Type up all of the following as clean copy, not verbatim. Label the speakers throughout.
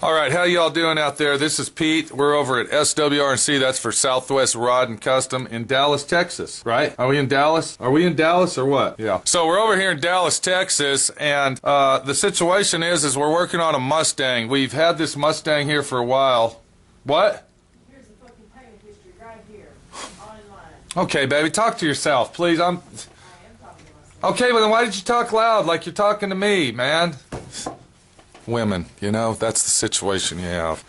Speaker 1: All right, how y'all doing out there? This is Pete. We're over at SWRC. That's for Southwest Rod and Custom in Dallas, Texas, right? Are we in Dallas? Are we in Dallas or what? Yeah. So we're over here in Dallas, Texas, and the situation is we're working on a Mustang. We've had this Mustang here for a while. What?
Speaker 2: Here's the fucking payment history right here, online.
Speaker 1: Okay, baby, talk to yourself, please.
Speaker 2: I am talking to myself.
Speaker 1: Okay, well then why did you talk loud like you're talking to me, man? Women, you know, that's the situation you have.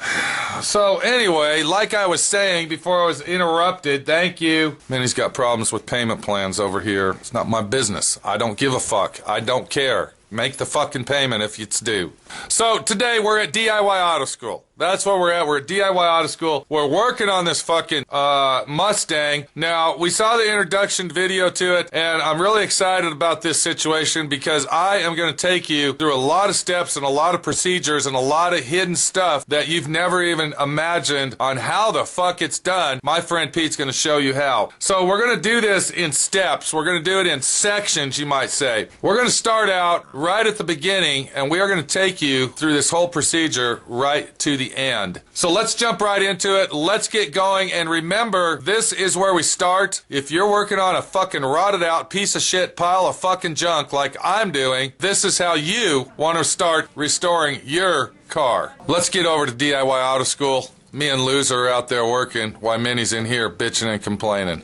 Speaker 1: So anyway, like I was saying before I was interrupted, thank you. Minnie's got problems with payment plans over here. It's not my business. I don't give a fuck. I don't care. Make the fucking payment if it's due. So today we're at D.I.Y Auto School. That's where we're at. We're at D.I.Y Auto School. We're working on this fucking Mustang. Now, we saw the introduction video to it, and I'm really excited about this situation because I am going to take you through a lot of steps and a lot of procedures and a lot of hidden stuff that you've never even imagined on how the fuck it's done. My friend Pete's going to show you how. So we're going to do this in steps. We're going to do it in sections, you might say. We're going to start out right at the beginning, and we are going to take you through this whole procedure right to the end. So let's jump right into it. Let's get going. And remember, this is where we start. If you're working on a fucking rotted out piece of shit pile of fucking junk like I'm doing, this is how you want to start restoring your car. Let's get over to DIY Auto School. Me and Loser are out there working while Minnie's in here bitching and complaining.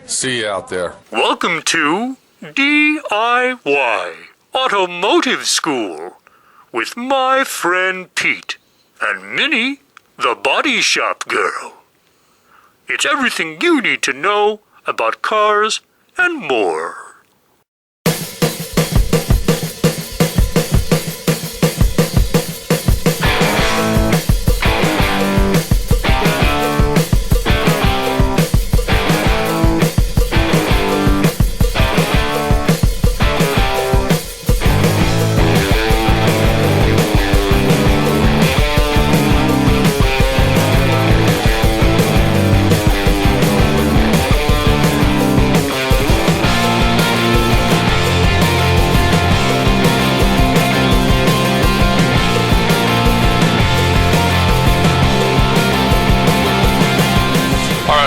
Speaker 1: See you out there.
Speaker 3: Welcome to D.I.Y Automotive School with my friend Pete and Minnie, the body shop girl. It's everything you need to know about cars and more.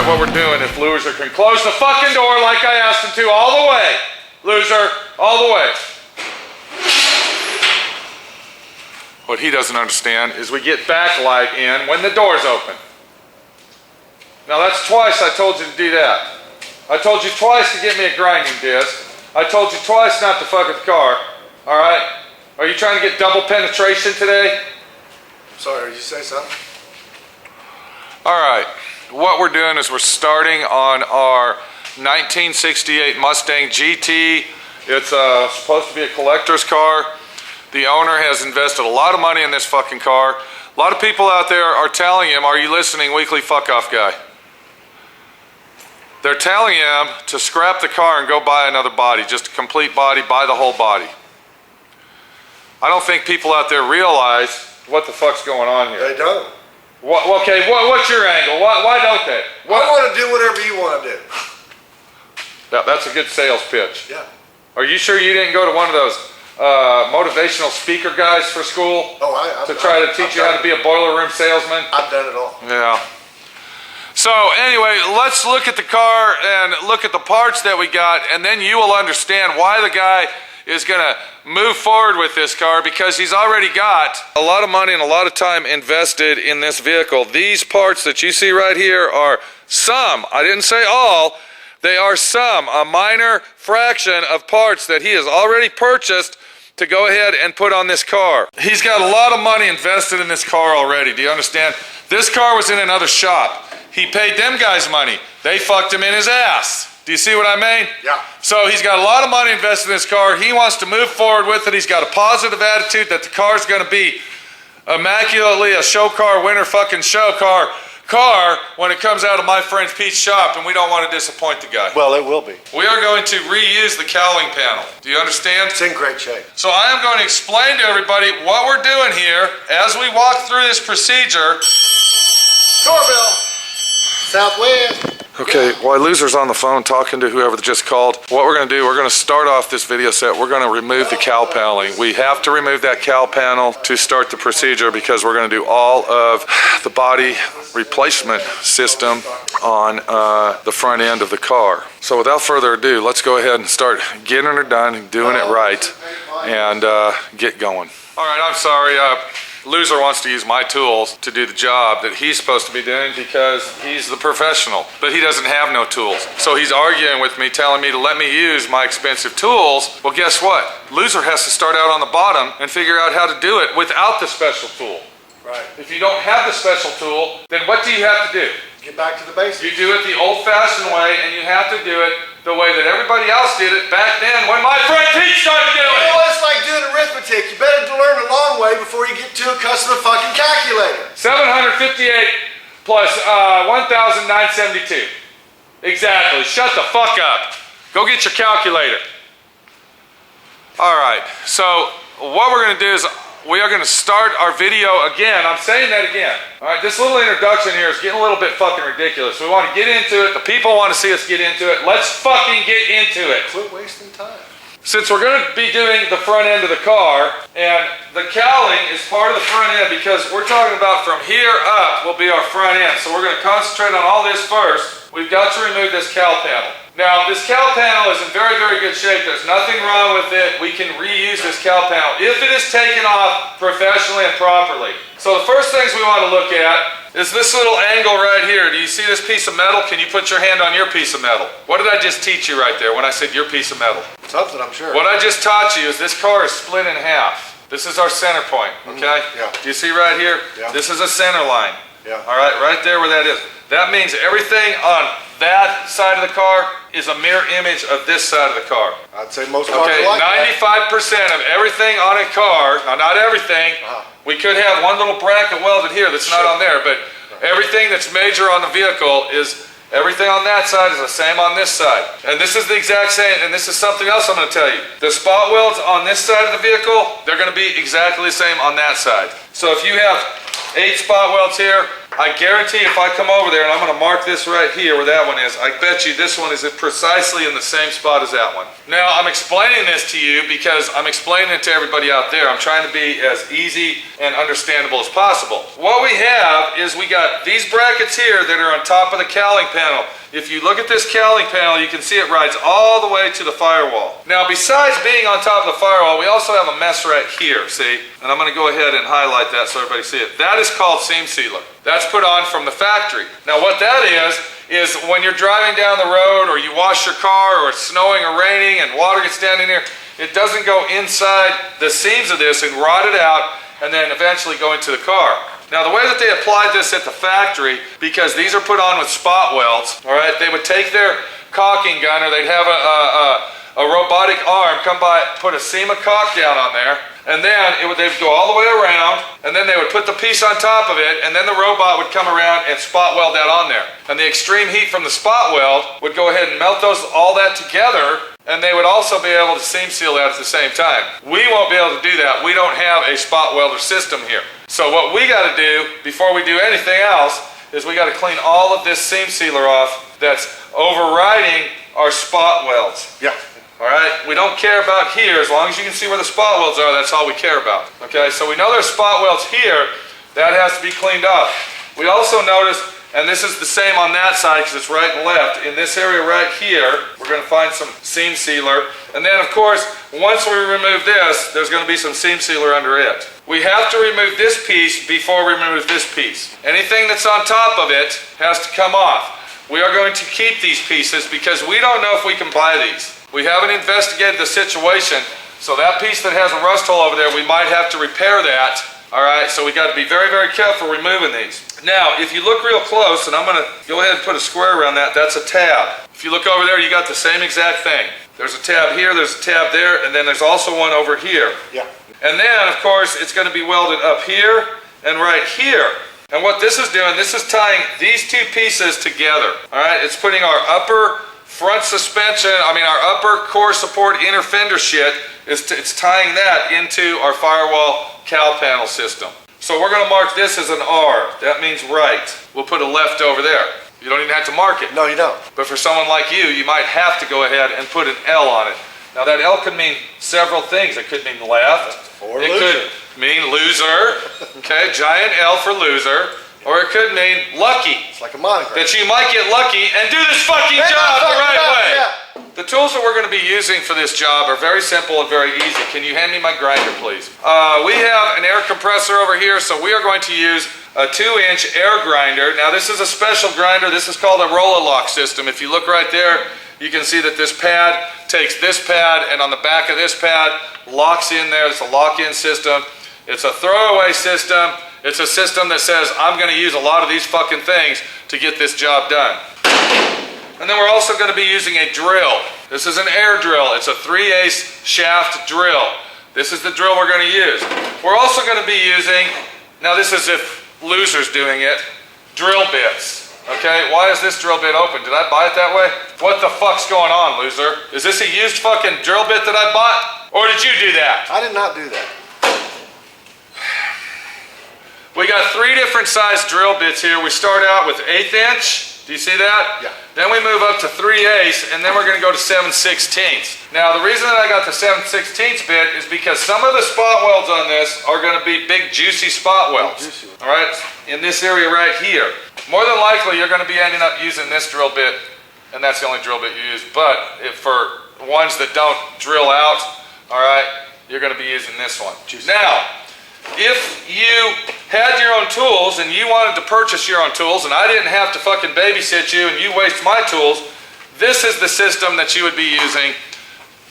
Speaker 1: What we're doing, if Loser can close the fucking door like I asked him to, all the way. Loser, all the way. What he doesn't understand is we get backlight in when the door's open. Now that's twice I told you to do that. I told you twice to get me a grinding disc. I told you twice not to fuck with the car. All right? Are you trying to get double penetration today?
Speaker 4: Sorry, did you say something?
Speaker 1: All right. What we're doing is we're starting on our 1968 Mustang GT. It's supposed to be a collector's car. The owner has invested a lot of money in this fucking car. A lot of people out there are telling him, are you listening, weekly fuck off guy? They're telling him to scrap the car and go buy another body, just a complete body, buy the whole body. I don't think people out there realize what the fuck's going on here.
Speaker 4: They don't.
Speaker 1: Okay, what's your angle? Why don't they?
Speaker 4: I want to do whatever you want to do.
Speaker 1: That's a good sales pitch.
Speaker 4: Yeah.
Speaker 1: Are you sure you didn't go to one of those motivational speaker guys for school?
Speaker 4: Oh,
Speaker 1: to try to teach you how to be a boiler room salesman?
Speaker 4: I've done it all.
Speaker 1: Yeah. So anyway, let's look at the car and look at the parts that we got, and then you will understand why the guy is going to move forward with this car, because he's already got a lot of money and a lot of time invested in this vehicle. These parts that you see right here are some, I didn't say all, they are some, a minor fraction of parts that he has already purchased to go ahead and put on this car. He's got a lot of money invested in this car already, do you understand? This car was in another shop. He paid them guys money. They fucked him in his ass. Do you see what I mean?
Speaker 4: Yeah.
Speaker 1: So he's got a lot of money invested in this car. He wants to move forward with it. He's got a positive attitude that the car's going to be immaculately a show car, winner fucking show car when it comes out of my friend Pete's shop, and we don't want to disappoint the guy.
Speaker 4: Well, it will be.
Speaker 1: We are going to reuse the cowling panel. Do you understand?
Speaker 4: It's in great shape.
Speaker 1: So I am going to explain to everybody what we're doing here as we walk through this procedure.
Speaker 4: Doorbell. Southwest.
Speaker 1: Okay, while Loser's on the phone talking to whoever just called, what we're going to do, we're going to start off this video set. We're going to remove the cowl paneling. We have to remove that cowl panel to start the procedure because we're going to do all of the body replacement system on the front end of the car. So without further ado, let's go ahead and start getting her done, doing it right, and get going. All right, I'm sorry. Loser wants to use my tools to do the job that he's supposed to be doing because he's the professional, but he doesn't have no tools. So he's arguing with me, telling me to let me use my expensive tools. Well, guess what? Loser has to start out on the bottom and figure out how to do it without the special tool.
Speaker 4: Right.
Speaker 1: If you don't have the special tool, then what do you have to do?
Speaker 4: Get back to the basics.
Speaker 1: You do it the old-fashioned way, and you have to do it the way that everybody else did it back then when my friend Pete started doing
Speaker 4: You
Speaker 1: it.
Speaker 4: know, it's like doing arithmetic. You better learn the long way before you get too accustomed to a fucking calculator.
Speaker 1: 758 plus 1,972. Exactly. Shut the fuck up. Go get your calculator. All right. So what we're going to do is we are going to start our video again. I'm saying that again. All right. This little introduction here is getting a little bit fucking ridiculous. We want to get into it. The people want to see us get into it. Let's fucking get into it.
Speaker 4: Quit wasting time.
Speaker 1: Since we're going to be doing the front end of the car, and the cowling is part of the front end because we're talking about from here up will be our front end. So we're going to concentrate on all this first. We've got to remove this cowl panel. Now, this cowl panel is in very, very good shape. There's nothing wrong with it. We can reuse this cowl panel if it is taken off professionally and properly. So the first things we want to look at is this little angle right here. Do you see this piece of metal? Can you put your hand on your piece of metal? What did I just teach you right there when I said your piece of metal?
Speaker 4: Something, I'm sure.
Speaker 1: What I just taught you is this car is split in half. This is our center point, okay?
Speaker 4: Yeah.
Speaker 1: Do you see right here?
Speaker 4: Yeah.
Speaker 1: This is a center line.
Speaker 4: Yeah.
Speaker 1: All right, right there where that is. That means everything on that side of the car is a mirror image of this side of the car.
Speaker 4: I'd say most cars
Speaker 1: Okay,
Speaker 4: are like that.
Speaker 1: 95% of everything on a car, now not everything, we could have one little bracket welded here that's not on there, but everything that's major on the vehicle is, everything on that side is the same on this side. And this is the exact same, and this is something else I'm going to tell you. The spot welds on this side of the vehicle, they're going to be exactly the same on that side. So if you have 8 spot welds here, I guarantee if I come over there and I'm going to mark this right here where that one is, I bet you this one is precisely in the same spot as that one. Now, I'm explaining this to you because I'm explaining it to everybody out there. I'm trying to be as easy and understandable as possible. What we have is we got these brackets here that are on top of the cowling panel. If you look at this cowling panel, you can see it rides all the way to the firewall. Now, besides being on top of the firewall, we also have a mess right here, see? And I'm going to go ahead and highlight that so everybody see it. That is called seam sealer. That's put on from the factory. Now, what that is when you're driving down the road or you wash your car or it's snowing or raining and water gets down in here, it doesn't go inside the seams of this and rot it out and then eventually go into the car. Now, the way that they applied this at the factory, because these are put on with spot welds, all right, they would take their caulking gun or they'd have a robotic arm come by, put a seam of caulk down on there, and then they'd go all the way around, and then they would put the piece on top of it, and then the robot would come around and spot weld that on there. And the extreme heat from the spot weld would go ahead and melt all that together, and they would also be able to seam seal that at the same time. We won't be able to do that. We don't have a spot welder system here. So what we got to do before we do anything else is we got to clean all of this seam sealer off that's overriding our spot welds.
Speaker 4: Yeah.
Speaker 1: All right, we don't care about here. As long as you can see where the spot welds are, that's all we care about. Okay, so we know there's spot welds here. That has to be cleaned up. We also notice, and this is the same on that side because it's right and left, in this area right here, we're going to find some seam sealer. And then, of course, once we remove this, there's going to be some seam sealer under it. We have to remove this piece before we remove this piece. Anything that's on top of it has to come off. We are going to keep these pieces because we don't know if we can buy these. We haven't investigated the situation, so that piece that has a rust hole over there, we might have to repair that. All right, so we got to be very, very careful removing these. Now, if you look real close, and I'm going to go ahead and put a square around that, that's a tab. If you look over there, you got the same exact thing. There's a tab here, there's a tab there, and then there's also one over here.
Speaker 4: Yeah.
Speaker 1: And then, of course, it's going to be welded up here and right here. And what this is doing, this is tying these two pieces together. All right, it's putting our upper front suspension, our upper core support inner fender shit, it's tying that into our firewall cowl panel system. So we're going to mark this as an R. That means right. We'll put a left over there. You don't even have to mark it.
Speaker 4: No, you don't.
Speaker 1: But for someone like you, you might have to go ahead and put an L on it. Now that L could mean several things. It could mean left.
Speaker 4: Or
Speaker 1: it
Speaker 4: loser.
Speaker 1: could mean loser. Okay, giant L for loser. Or it could mean lucky.
Speaker 4: It's like a monogram.
Speaker 1: That you might get lucky and do this fucking job the right way.
Speaker 4: Yeah.
Speaker 1: The tools that we're going to be using for this job are very simple and very easy. Can you hand me my grinder, please? We have an air compressor over here, so we are going to use a 2-inch air grinder. Now this is a special grinder. This is called a roll-a-lock system. If you look right there, you can see that this pad takes this pad and on the back of this pad locks in there. It's a lock-in system. It's a throwaway system. It's a system that says I'm going to use a lot of these fucking things to get this job done. And then we're also going to be using a drill. This is an air drill. It's a 3/8 shaft drill. This is the drill we're going to use. We're also going to be using, now this is if loser's doing it, drill bits. Okay, why is this drill bit open? Did I buy it that way? What the fuck's going on, loser? Is this a used fucking drill bit that I bought? Or did you do that?
Speaker 4: I did not do that.
Speaker 1: We got 3 different size drill bits here. We start out with 1/8 inch. Do you see that?
Speaker 4: Yeah.
Speaker 1: Then we move up to 3/8, and then we're going to go to 7/16. Now, the reason that I got the 7/16 bit is because some of the spot welds on this are going to be big, juicy spot welds.
Speaker 4: Juicy.
Speaker 1: All right, in this area right here. More than likely, you're going to be ending up using this drill bit, and that's the only drill bit you use. But if for ones that don't drill out, all right, you're going to be using this one.
Speaker 4: Juicy.
Speaker 1: Now, if you had your own tools and you wanted to purchase your own tools and I didn't have to fucking babysit you and you waste my tools, this is the system that you would be using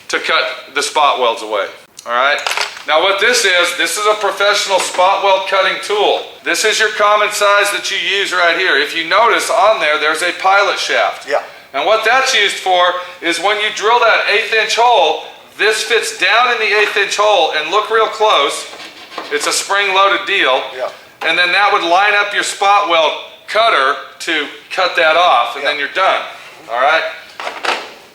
Speaker 1: to cut the spot welds away. All right? Now what this is a professional spot weld cutting tool. This is your common size that you use right here. If you notice on there, there's a pilot shaft.
Speaker 4: Yeah.
Speaker 1: And what that's used for is when you drill that 1/8 inch hole, this fits down in the 1/8 inch hole, and look real close. It's a spring-loaded deal.
Speaker 4: Yeah.
Speaker 1: And then that would line up your spot weld cutter to cut that off, and then you're done. All right?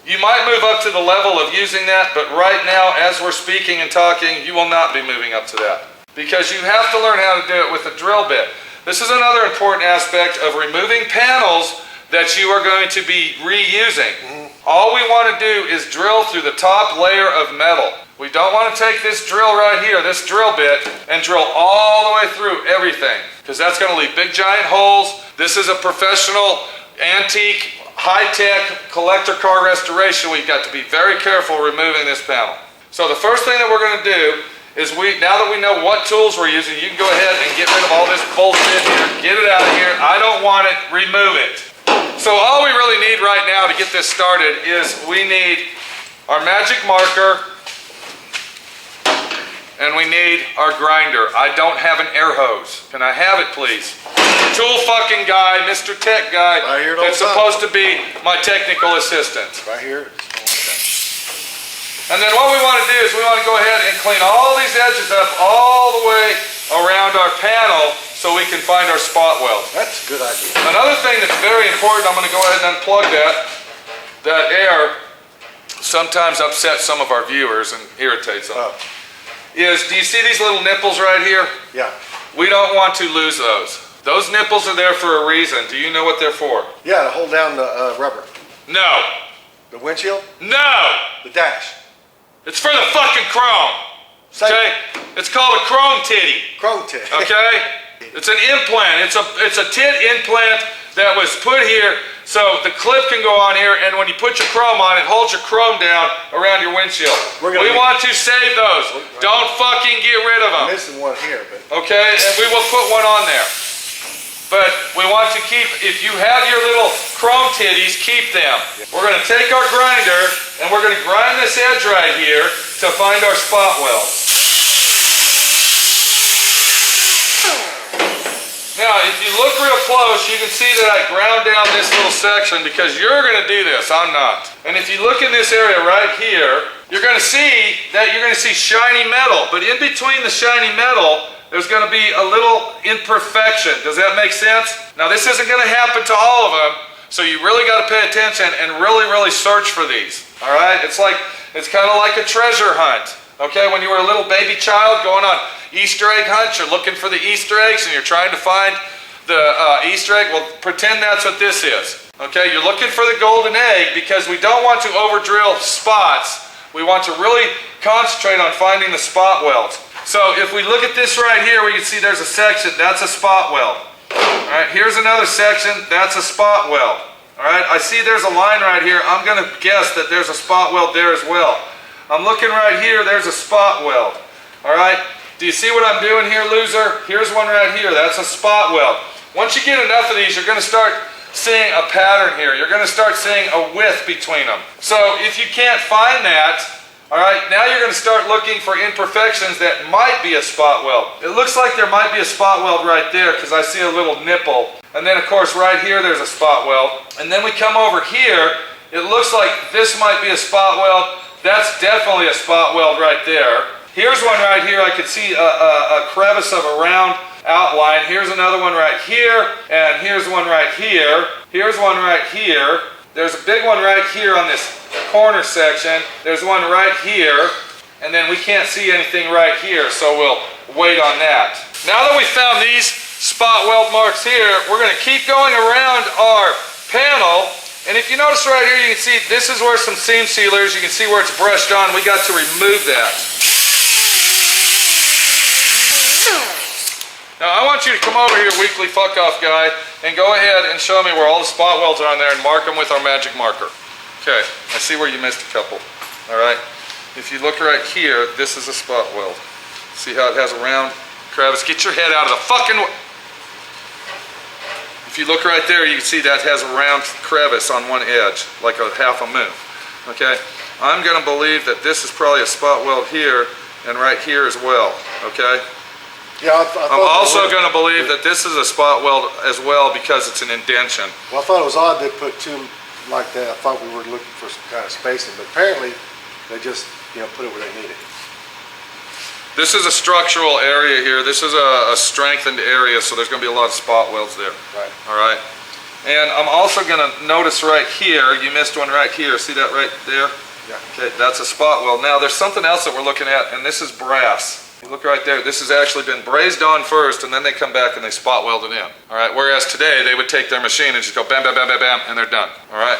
Speaker 1: You might move up to the level of using that, but right now, as we're speaking and talking, you will not be moving up to that. Because you have to learn how to do it with a drill bit. This is another important aspect of removing panels that you are going to be reusing. All we want to do is drill through the top layer of metal. We don't want to take this drill right here, this drill bit, and drill all the way through everything, because that's going to leave big giant holes. This is a professional, antique, high-tech collector car restoration. We've got to be very careful removing this panel. So the first thing that we're going to do is now that we know what tools we're using, you can go ahead and get rid of all this bullshit here. Get it out of here. I don't want it. Remove it. So all we really need right now to get this started is we need our magic marker, and we need our grinder. I don't have an air hose. Can I have it, please? Tool fucking guy, Mr. Tech guy,
Speaker 4: Right here at
Speaker 1: that's
Speaker 4: all
Speaker 1: supposed to be my technical assistant.
Speaker 4: Right here.
Speaker 1: And then what we want to do is we want to go ahead and clean all these edges up all the way around our panel so we can find our spot weld.
Speaker 4: That's a good idea.
Speaker 1: Another thing that's very important, I'm going to go ahead and unplug that air sometimes upsets some of our viewers and irritates them.
Speaker 4: Oh.
Speaker 1: Do you see these little nipples right here?
Speaker 4: Yeah.
Speaker 1: We don't want to lose those. Those nipples are there for a reason. Do you know what they're for?
Speaker 4: Yeah, to hold down the rubber.
Speaker 1: No.
Speaker 4: The windshield?
Speaker 1: No!
Speaker 4: The dash.
Speaker 1: It's for the fucking chrome. Okay? It's called a chrome titty.
Speaker 4: Chrome tip.
Speaker 1: Okay? It's an implant. It's a tit implant that was put here so the clip can go on here, and when you put your chrome on, it holds your chrome down around your windshield. We want to save those. Don't fucking get rid of them.
Speaker 4: I'm missing one here, but
Speaker 1: Okay? And we will put one on there. But we want to keep, if you have your little chrome titties, keep them. We're going to take our grinder and we're going to grind this edge right here to find our spot welds. Now, if you look real close, you can see that I ground down this little section because you're going to do this, I'm not. And if you look in this area right here, you're going to see shiny metal. But in between the shiny metal, there's going to be a little imperfection. Does that make sense? Now, this isn't going to happen to all of them, so you really got to pay attention and really, really search for these. All right? It's kind of like a treasure hunt. Okay, when you were a little baby child going on Easter egg hunts, you're looking for the Easter eggs and you're trying to find the Easter egg? Well, pretend that's what this is. Okay, you're looking for the golden egg because we don't want to over drill spots. We want to really concentrate on finding the spot welds. So if we look at this right here, we can see there's a section, that's a spot weld. All right, here's another section, that's a spot weld. All right, I see there's a line right here. I'm gonna guess that there's a spot weld there as well. I'm looking right here, there's a spot weld. All right, do you see what I'm doing here, loser? Here's one right here, that's a spot weld. Once you get enough of these, you're gonna start seeing a pattern here. You're going to start seeing a width between them. So if you can't find that, all right, now you're going to start looking for imperfections that might be a spot weld. It looks like there might be a spot weld right there because I see a little nipple. And then of course right here there's a spot weld. And then we come over here, it looks like this might be a spot weld. That's definitely a spot weld right there. Here's one right here. I could see a crevice of a round outline. Here's another one right here, and here's one right here. Here's one right here. There's a big one right here on this corner section. There's one right here, and then we can't see anything right here, so we'll wait on that. Now that we found these spot weld marks here, we're going to keep going around our panel, and if you notice right here, you can see this is where some seam sealers, you can see where it's brushed on. We got to remove that. Now I want you to come over here, weekly fuck off guy, and go ahead and show me where all the spot welds are on there and mark them with our magic marker. Okay, I see where you missed a couple. Alright, if you look right here, this is a spot weld. See how it has a round crevice? Get your head out of the fucking... If you look right there, you can see that has a round crevice on one edge, like a half a moon. Okay, I'm going to believe that this is probably a spot weld here and right here as well. Okay.
Speaker 4: Yeah,
Speaker 1: I'm also going to believe that this is a spot weld as well because it's an indention.
Speaker 4: Well, I thought it was odd they put two like that. I thought we were looking for some kind of spacing, but apparently they just, you know, put it where they need it.
Speaker 1: This is a structural area here. This is a strengthened area, so there's going to be a lot of spot welds there.
Speaker 4: Right.
Speaker 1: All right. And I'm also going to notice right here, you missed one right here. See that right there?
Speaker 4: Yeah.
Speaker 1: Okay, that's a spot weld. Now there's something else that we're looking at, and this is brass. Look right there, this has actually been brazed on first and then they come back and they spot weld it in. Alright, whereas today they would take their machine and just go bam, bam, bam, bam, bam, and they're done. Alright,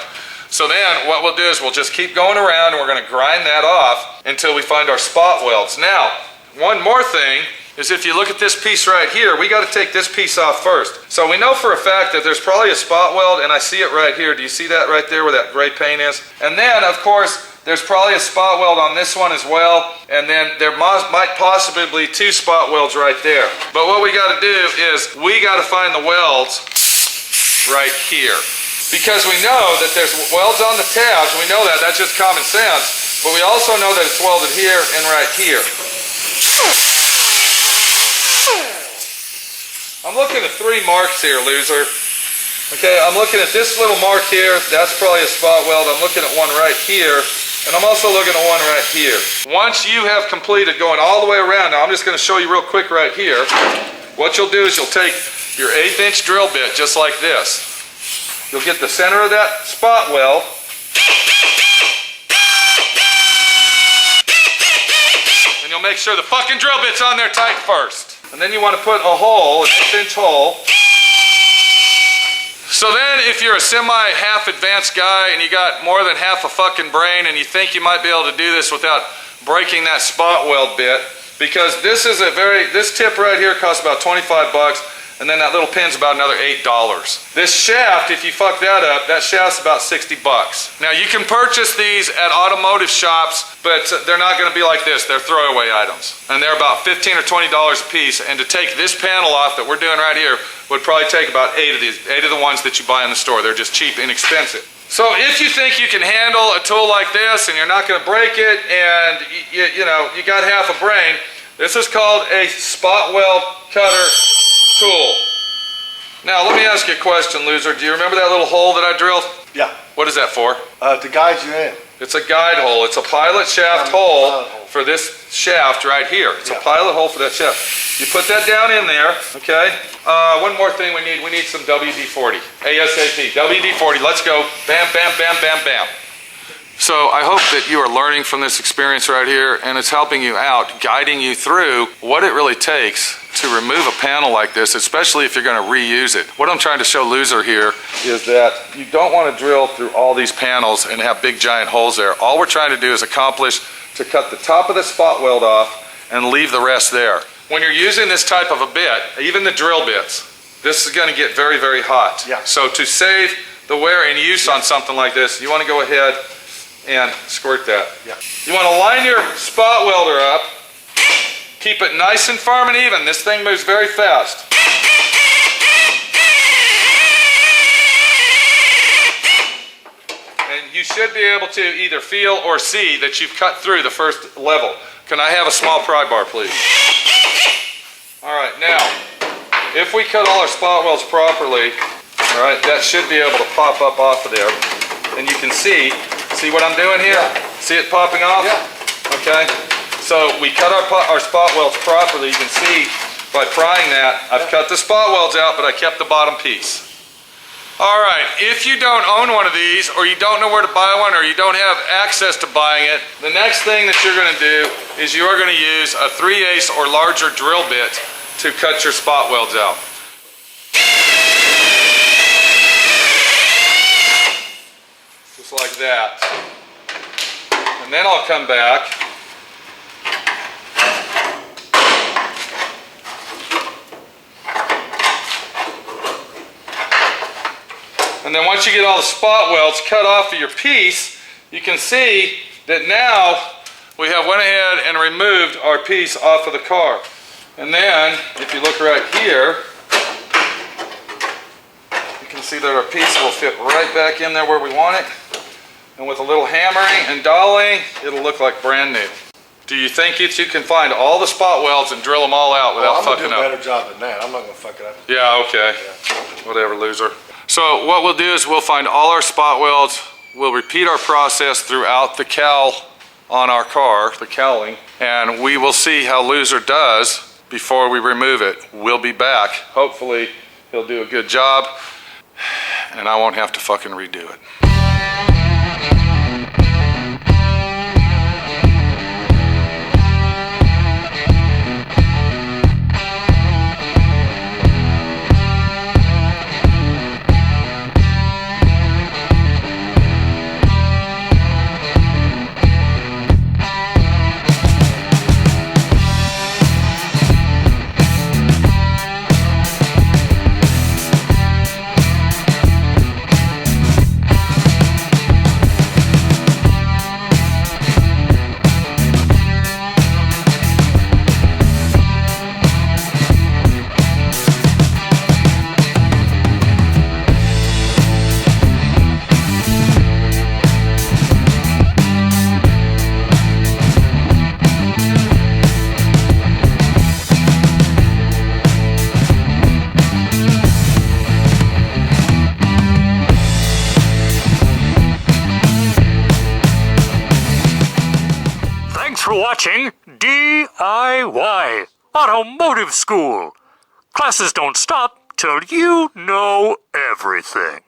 Speaker 1: so then what we'll do is we'll just keep going around and we're going to grind that off until we find our spot welds. Now, one more thing is if you look at this piece right here, we got to take this piece off first. So we know for a fact that there's probably a spot weld, and I see it right here. Do you see that right there where that gray paint is? And then, of course, there's probably a spot weld on this one as well, and then there might possibly be two spot welds right there. But what we got to do is we got to find the welds right here. Because we know that there's welds on the tabs, we know that, that's just common sense, but we also know that it's welded here and right here. I'm looking at three marks here, loser. Okay, I'm looking at this little mark here, that's probably a spot weld. I'm looking at one right here, and I'm also looking at one right here. Once you have completed going all the way around, now I'm just going to show you real quick right here. What you'll do is you'll take your 1/8 inch drill bit just like this. You'll get the center of that spot weld. And you'll make sure the fucking drill bit's on there tight first. And then you want to put a hole, an 1/8 inch hole. So then if you're a semi-half advanced guy and you got more than half a fucking brain and you think you might be able to do this without breaking that spot weld bit, because this is this tip right here costs about 25 bucks, and then that little pin's about another $8. This shaft, if you fuck that up, that shaft's about 60 bucks. Now you can purchase these at automotive shops, but they're not going to be like this. They're throwaway items. And they're about $15 or $20 a piece, and to take this panel off that we're doing right here would probably take about 8 of these, 8 of the ones that you buy in the store. They're just cheap, inexpensive. So if you think you can handle a tool like this and you're not going to break it and you know, you got half a brain, this is called a spot weld cutter tool. Now let me ask you a question, loser. Do you remember that little hole that I drilled?
Speaker 4: Yeah.
Speaker 1: What is that for?
Speaker 4: To guide you in.
Speaker 1: It's a guide hole. It's a pilot shaft hole for this shaft right here. It's a pilot hole for that shaft. You put that down in there, okay? One more thing we need some WD-40. ASAP, WD-40, let's go. Bam, bam, bam, bam, bam. So I hope that you are learning from this experience right here, and it's helping you out, guiding you through what it really takes to remove a panel like this, especially if you're going to reuse it. What I'm trying to show Loser here is that you don't want to drill through all these panels and have big giant holes there. All we're trying to do is accomplish to cut the top of the spot weld off and leave the rest there. When you're using this type of a bit, even the drill bits, this is going to get very, very hot.
Speaker 4: Yeah.
Speaker 1: So to save the wear and use on something like this, you want to go ahead and squirt that.
Speaker 4: Yeah.
Speaker 1: You want to line your spot welder up. Keep it nice and firm and even. This thing moves very fast. And you should be able to either feel or see that you've cut through the first level. Can I have a small pry bar, please? All right, now, if we cut all our spot welds properly, all right, that should be able to pop up off of there. And you can see what I'm doing here?
Speaker 4: Yeah.
Speaker 1: See it popping off?
Speaker 4: Yeah.
Speaker 1: Okay. So we cut our spot welds properly. You can see by prying that, I've cut the spot welds out, but I kept the bottom piece. All right, if you don't own one of these, or you don't know where to buy one, or you don't have access to buying it, the next thing that you're gonna do is you are gonna use a 3/8 or larger drill bit to cut your spot welds out. Just like that. And then I'll come back and then once you get all the spot welds cut off of your piece, you can see that now we have went ahead and removed our piece off of the car. And then, if you look right here, you can see that our piece will fit right back in there where we want it. And with a little hammering and dollling, it'll look like brand new. Do you think that you can find all the spot welds and drill them all out without fucking up?
Speaker 4: I'm gonna do a better job than that. I'm not gonna fuck it up.
Speaker 1: Yeah, okay. Yeah. Whatever, Loser. So what we'll do is we'll find all our spot welds. We'll repeat our process throughout the cowl on our car, the cowling, and we will see how Loser does before we remove it. We'll be back. Hopefully he'll do a good job and I won't have to fucking redo it.
Speaker 3: Thanks for watching D.I.Y. Automotive School. Classes don't stop till you know everything.